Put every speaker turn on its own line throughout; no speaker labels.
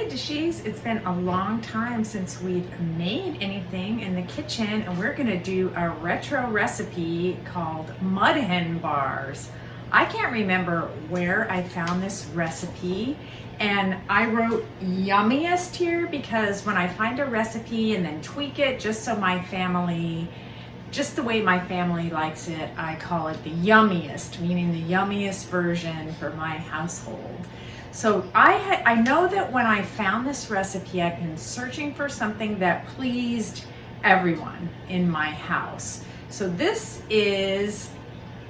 Hiya Dishies. It's been a long time since we've made anything in the kitchen, and we're gonna do a retro recipe called mud hen bars. I can't remember where I found this recipe, and I wrote Yummiest here because when I find a recipe and then tweak it just so my family, just the way my family likes it, I call it the yummiest, meaning the yummiest version for my household. So I know that when I found this recipe, I've been searching for something that pleased everyone in my house. So this is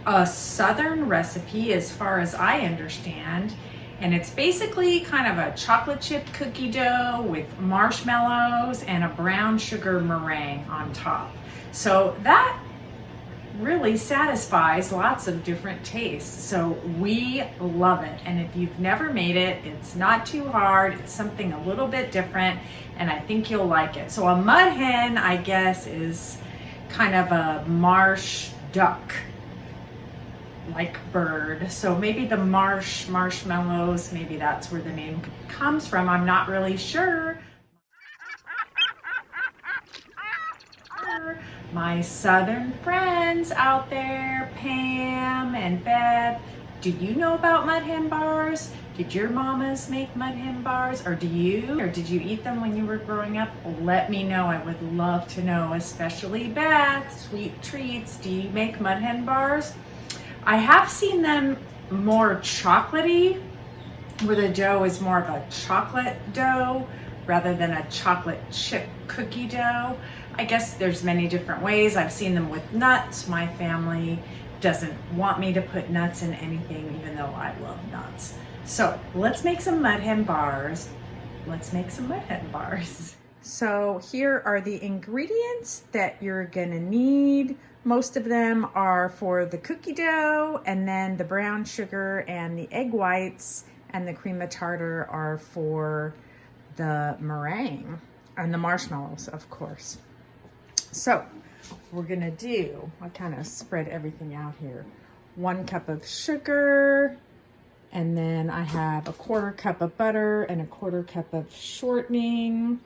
a southern recipe as far as I understand, and it's basically kind of a chocolate chip cookie dough with marshmallows and a brown sugar meringue on top. So that really satisfies lots of different tastes. So we love it. And if you've never made it, it's not too hard. It's something a little bit different, and I think you'll like it. So a mud hen, I guess, is kind of a marsh duck like bird. So maybe the marshmallows, maybe that's where the name comes from. I'm not really sure. My southern friends out there, Pam and Beth, do you know about mud hen bars? Did your mamas make mud hen bars, or did you eat them when you were growing up? Let me know. I would love to know, especially Beth. Sweet treats. Do you make mud hen bars? I have seen them more chocolatey, where the dough is more of a chocolate dough rather than a chocolate chip cookie dough. I guess there's many different ways. I've seen them with nuts. My family doesn't want me to put nuts in anything, even though I love nuts. So let's make some mud hen bars. Let's make some mud hen bars. So here are the ingredients that you're gonna need. Most of them are for the cookie dough, and then the brown sugar and the egg whites and the cream of tartar are for the meringue, and the marshmallows, of course. So we're gonna do, I kind of spread everything out here. 1 cup of sugar, and then I have a 1/4 cup of butter and a 1/4 cup of shortening.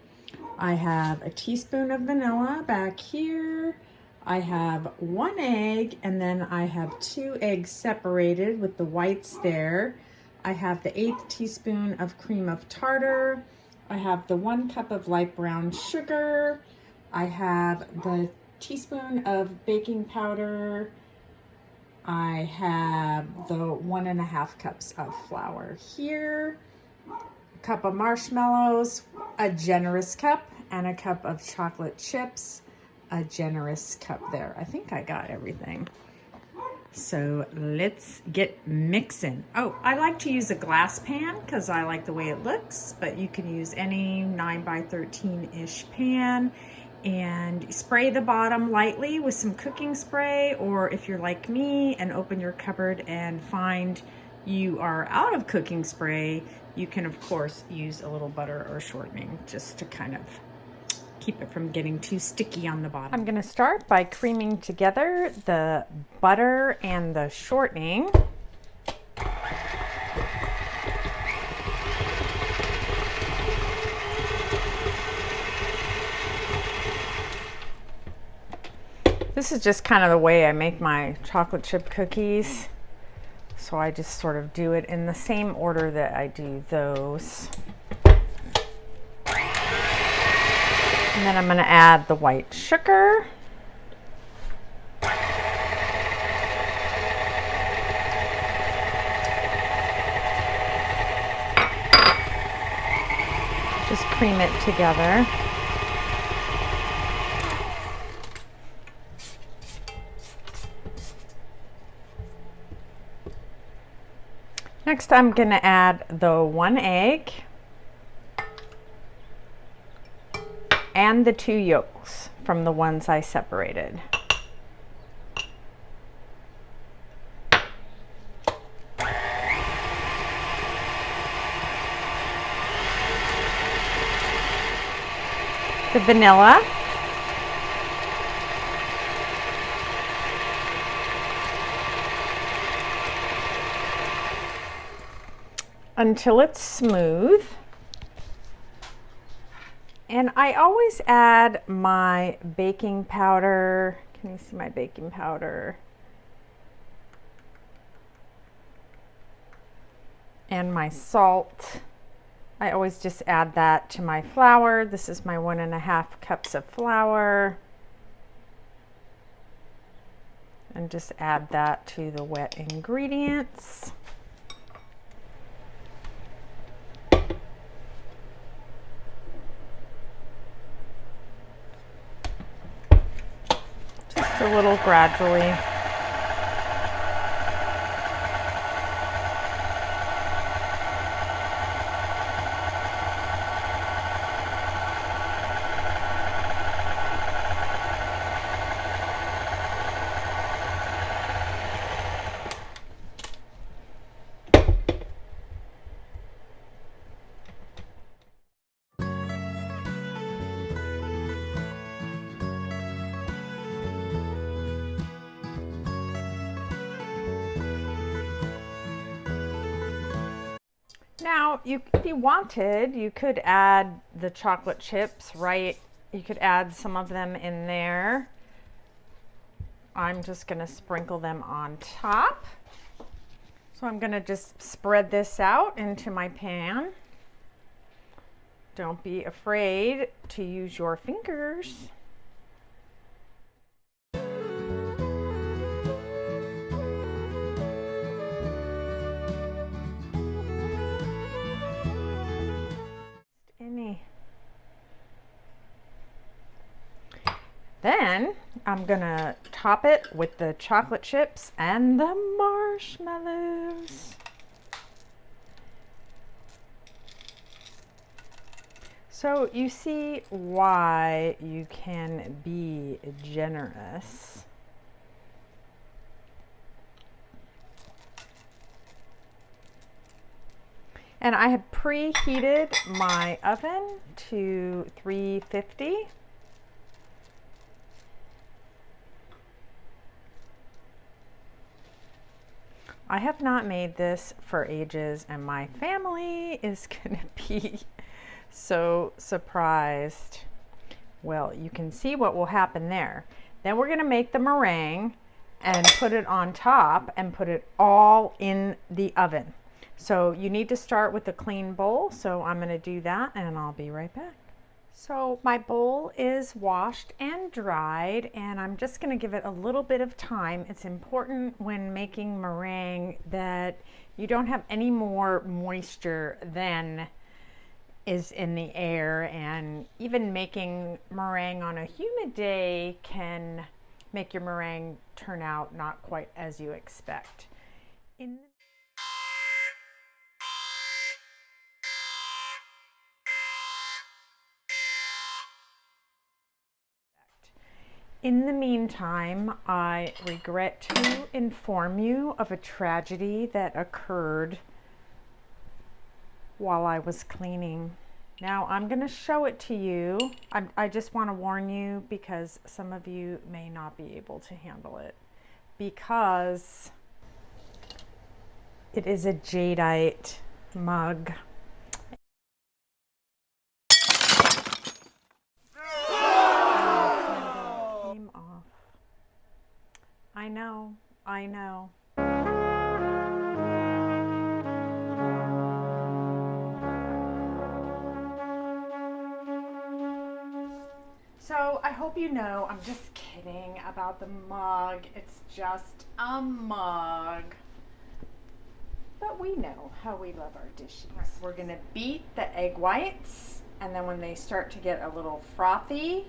I have a teaspoon of vanilla back here. I have 1 egg, and then I have 2 eggs separated with the whites there. I have the 1/8 teaspoon of cream of tartar. I have the 1 cup of light brown sugar. I have the teaspoon of baking powder. I have the 1.5 cups of flour here. A cup of marshmallows, a generous cup, and a cup of chocolate chips, a generous cup there. I think I got everything. So let's get mixing. Oh, I like to use a glass pan because I like the way it looks, but you can use any 9 by 13-ish pan, and spray the bottom lightly with some cooking spray, or if you're like me and open your cupboard and find you are out of cooking spray, you can of course use a little butter or shortening just to kind of keep it from getting too sticky on the bottom. I'm gonna start by creaming together the butter and the shortening. This is just kind of the way I make my chocolate chip cookies. So I just sort of do it in the same order that I do those. And then I'm going to add the white sugar. Just cream it together. Next, I'm going to add the 1 egg and the 2 yolks from the ones I separated. The vanilla. Until it's smooth.
And I always add my baking powder. Can you see my baking powder? And my salt. I always just add that to my flour. This is my 1.5 cups of flour. And just add that to the wet ingredients. Just a little gradually. Now, if you wanted, you could add the chocolate chips, right? You could add some of them in there. I'm just gonna sprinkle them on top. So I'm gonna just spread this out into my pan. Don't be afraid to use your fingers. Then I'm gonna top it with the chocolate chips and the marshmallows. So you see why you can be generous. And I have preheated my oven to 350. I have not made this for ages, and my family is gonna be so surprised. Well, you can see what will happen there. Then we're gonna make the meringue and put it on top and put it all in the oven. So you need to start with a clean bowl. So I'm gonna do that and I'll be right back. So my bowl is washed and dried, and I'm just gonna give it a little bit of time. It's important when making meringue that you don't have any more moisture than is in the air, and even making meringue on a humid day can make your meringue turn out not quite as you expect. In the meantime, I regret to inform you of a tragedy that occurred while I was cleaning. Now I'm going to show it to you. I just want to warn you because some of you may not be able to handle it, because it is a jadeite mug. I know, I know. So I hope you know, I'm just kidding about the mug. It's just a mug. But we know how we love our dishes. We're gonna beat the egg whites, and then when they start to get a little frothy,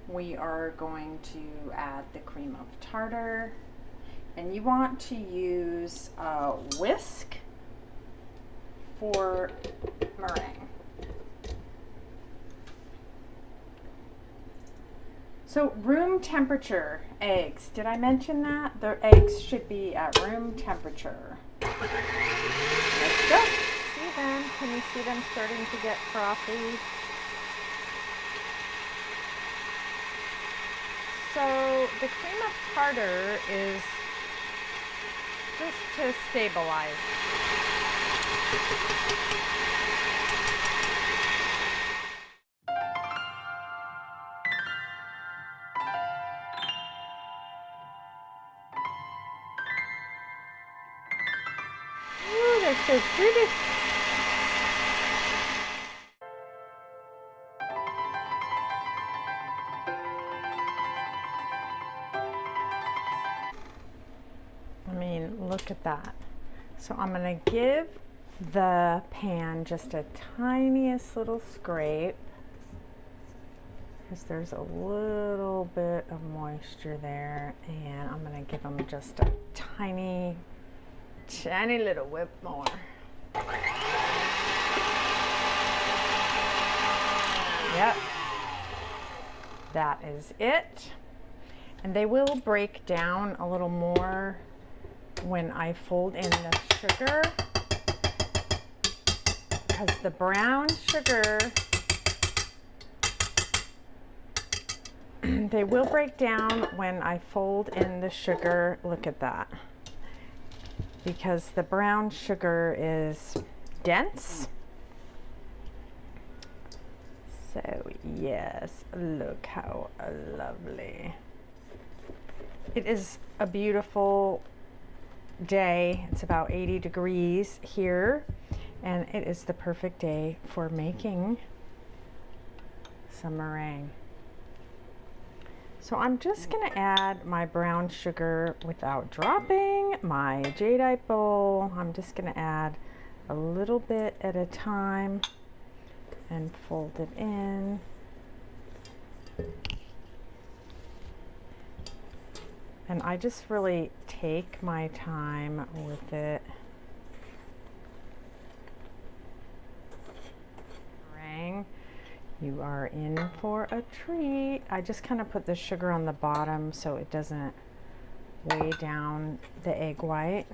we are going to add the cream of tartar, and you want to use a whisk for meringue. So room temperature eggs, did I mention that? The eggs should be at room temperature. Let's go. See them? Can you see them starting to get frothy? So the cream of tartar is just to stabilize. they're so pretty. I mean, look at that. So I'm gonna give the pan just a tiniest little scrape because there's a little bit of moisture there, and I'm gonna give them just a tiny little whip more. Yep, that is it. And they will break down a little more when I fold in the sugar, because the brown sugar, they will break down when I fold in the sugar. Look at that. Because the brown sugar is dense. So yes, look how lovely. It is a beautiful day. It's about 80 degrees here, and it is the perfect day for making some meringue. So I'm just gonna add my brown sugar without dropping my jadeite bowl. I'm just gonna add a little bit at a time and fold it in. And I just really take my time with it. Meringue, you are in for a treat. I just kind of put the sugar on the bottom so it doesn't weigh down the egg white.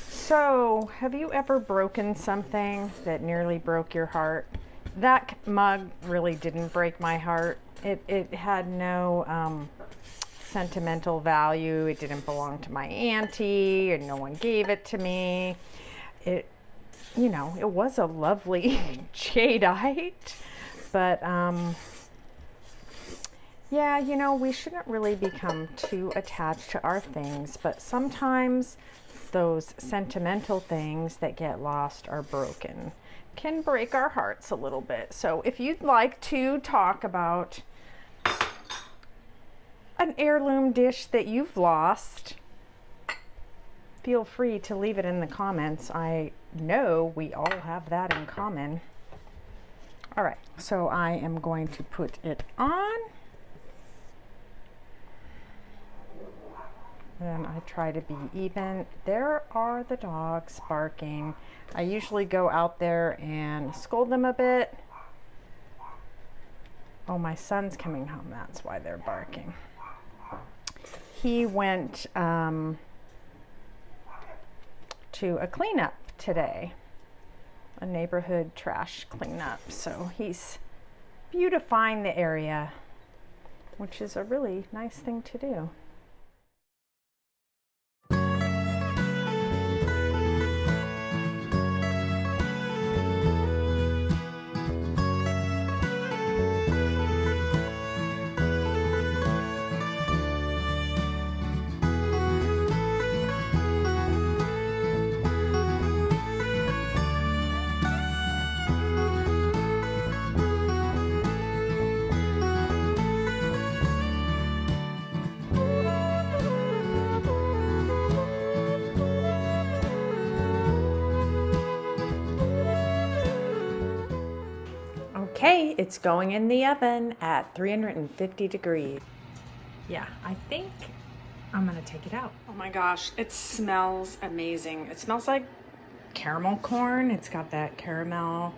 So, have you ever broken something that nearly broke your heart? That mug really didn't break my heart. It had no sentimental value. It didn't belong to my auntie, and no one gave it to me. It, you know, it was a lovely jadeite, but yeah, you know, we shouldn't really become too attached to our things, but sometimes those sentimental things that get lost or broken can break our hearts a little bit. So if you'd like to talk about an heirloom dish that you've lost, feel free to leave it in the comments. I know we all have that in common. All right, so I am going to put it on. And I try to be even. There are the dogs barking. I usually go out there and scold them a bit. Oh, my son's coming home. That's why they're barking. He went to a cleanup today, a neighborhood trash cleanup. So he's beautifying the area, which is a really nice thing to do. Okay, it's going in the oven at 350 degrees. Yeah, I think I'm gonna take it out. Oh my gosh, it smells amazing. It smells like caramel corn. It's got that caramel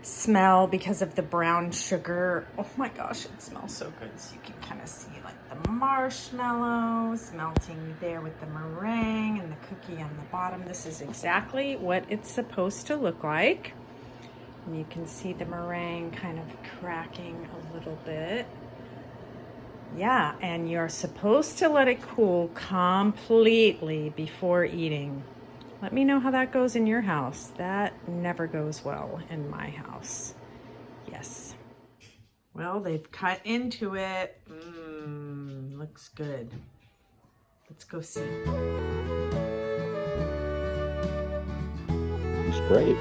smell because of the brown sugar. Oh my gosh, it smells so good. So you can kind of see like the marshmallows melting there with the meringue and the cookie on the bottom. This is exactly what it's supposed to look like. And you can see the meringue kind of cracking a little bit. Yeah, and you're supposed to let it cool completely before eating. Let me know how that goes in your house. That never goes well in my house. Yes. Well, they've cut into it. Looks good. Let's go see.
It's great.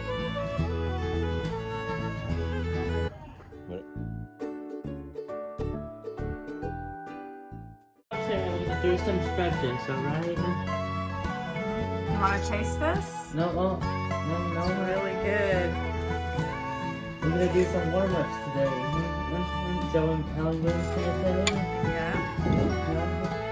Do some stretches, alright?
You want to taste this?
No,
It's really good.
we're gonna do some warm-ups today. So, Heirloom's gonna say?
Yeah.
Yeah.